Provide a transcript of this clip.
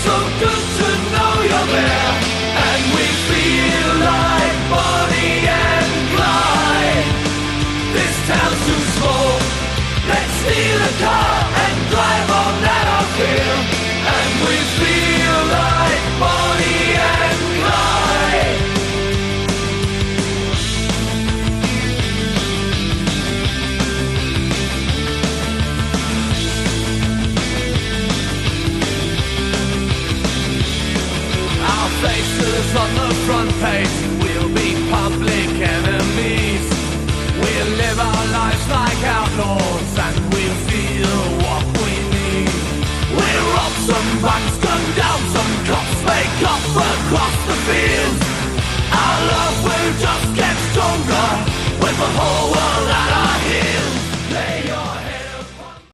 so good to know you're there. And we feel like Bonnie and Clyde. This town's too small. Let's steal a car and drive on that off here. And we feel like Bonnie and Clyde. Our faces on the front page,